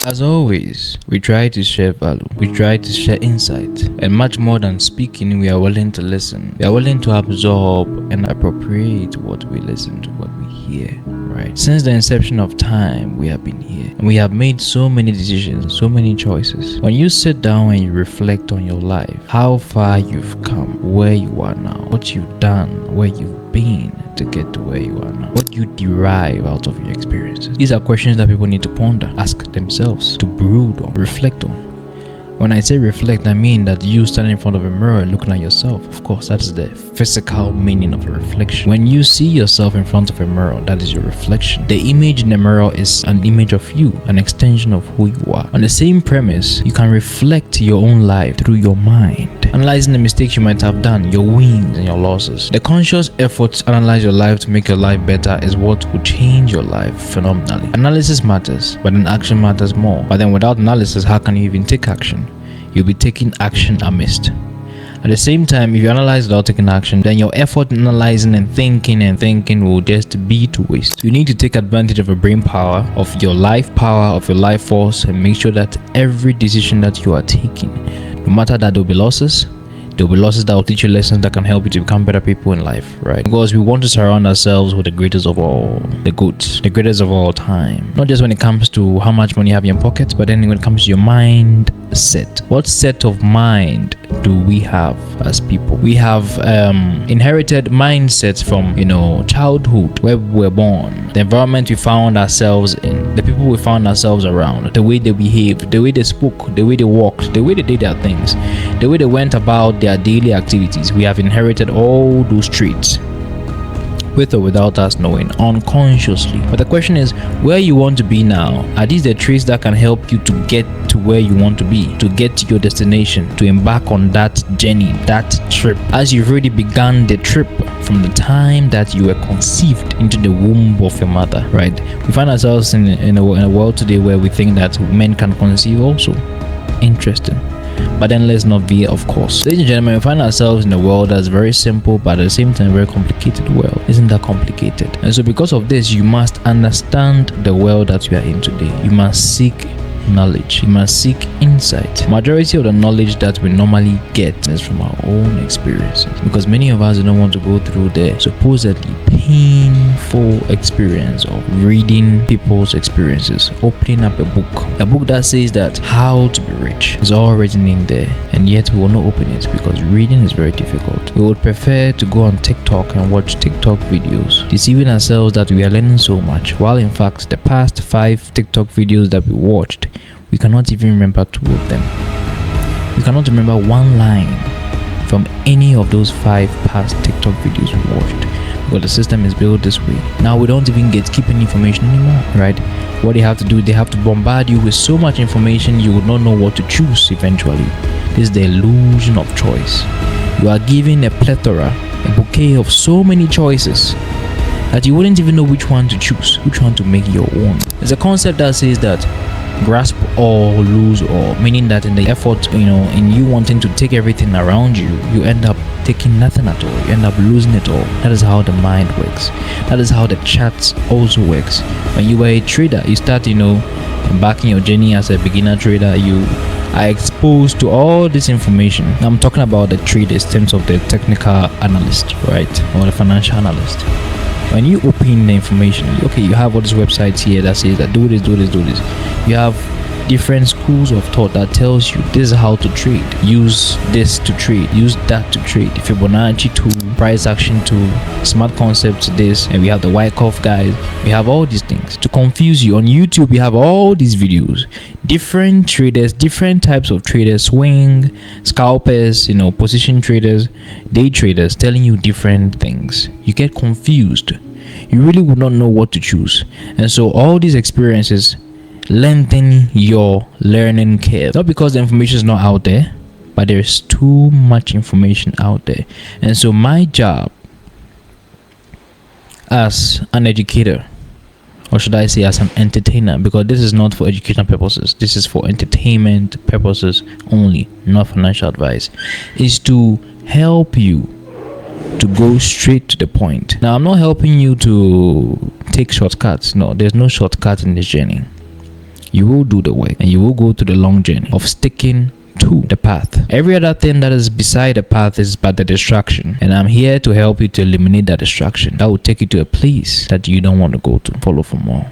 As always, we try to share value, we try to share insight, and much more than speaking, we are willing to listen. We are willing to absorb and appropriate what we listen to, what we hear, right? Since the inception of time, we have been here, and we have made so many decisions, so many choices. When you sit down and you reflect on your life, how far you've come, where you are now, what you've done, where you've been to get to where you are now, what you derive out of your experiences. These are questions that people need to ponder, ask themselves, to brood on, reflect on. When I say reflect, I mean that you standing in front of a mirror looking at yourself. Of course, that is the physical meaning of a reflection. When you see yourself in front of a mirror, that is your reflection. The image in the mirror is an image of you, an extension of who you are. On the same premise, you can reflect your own life through your mind, analyzing the mistakes you might have done, your wins and your losses. The conscious effort to analyze your life to make your life better is what will change your life phenomenally. Analysis matters, but then action matters more. But then without analysis, how can you even take action? You'll be taking action amiss. At the same time, if you analyze without taking action, then your effort in analyzing and thinking will just be to waste. You need to take advantage of your brain power, of your life power, of your life force, and make sure that every decision that you are taking, no matter that there will be losses, there will be losses that will teach you lessons that can help you to become better people in life, right? Because we want to surround ourselves with the greatest of all, the goods, the greatest of all time. Not just when it comes to how much money you have in your pocket, but then when it comes to your mindset. What set of mind do we have as people? We have inherited mindsets from, childhood, where we were born, the environment we found ourselves in, the people we found ourselves around, the way they behaved, the way they spoke, the way they walked, the way they did their things, the way they went about their daily activities. We have inherited all those traits, with or without us knowing, unconsciously. But the question is, where you want to be now, are these the traits that can help you to get to where you want to be, to get to your destination, to embark on that journey, that trip, as you've already begun the trip from the time that you were conceived into the womb of your mother, right? We find ourselves in a world today where we think that men can conceive also. Interesting. But then let's not be, of course. Ladies and gentlemen, we find ourselves in a world that's very simple, but at the same time very complicated world. Isn't that complicated? And so because of this, you must understand the world that we are in today. You must seek knowledge. You must seek insight. Majority of the knowledge that we normally get is from our own experiences, because many of us don't want to go through the supposedly painful experience of reading people's experiences, opening up a book that says that how to be rich is all written in there, and yet we will not open it because reading is very difficult. We would prefer to go on TikTok and watch TikTok videos, deceiving ourselves that we are learning so much, while in fact the past 5 TikTok videos that we watched, we cannot even remember 2 of them. We cannot remember one line from any of those 5 past TikTok videos we watched, because the system is built this way. Now we don't even keep any information anymore, right? What they have to do, they have to bombard you with so much information you would not know what to choose eventually. This is the illusion of choice. You are given a plethora, a bouquet of so many choices that you wouldn't even know which one to choose, which one to make your own. There's a concept that says that grasp all, lose all, meaning that in the effort, in you wanting to take everything around you, you end up taking nothing at all. You end up losing it all. That is how the mind works. That is how the charts also works. When you are a trader, you start, embarking your journey as a beginner trader, you are exposed to all this information. I'm talking about the traders in terms of the technical analyst, right, or the financial analyst. When you open the information, you have all these websites here that says that do this. You have different schools of thought that tells you this is how to trade. Use this to trade. Use that to trade. Fibonacci tool, price action tool, smart concepts, this, and we have the Wyckoff guys. We have all these things to confuse you. On YouTube, we have all these videos. Different traders, different types of traders, swing, scalpers, position traders, day traders, telling you different things. You get confused. You really would not know what to choose. And so all these experiences lengthen your learning curve. Not because the information is not out there, but there's too much information out there. And so my job as an educator, or should I say as an entertainer, because this is not for educational purposes, this is for entertainment purposes only, not financial advice, is to help you to go straight to the point. Now, I'm not helping you to take shortcuts. No, there's no shortcut in this journey. you will do the work and you will go through the long journey of sticking to the path. Every other thing that is beside the path is but the distraction, and I'm here to help you to eliminate that distraction that will take you to a place that you don't want to go to. Follow for more.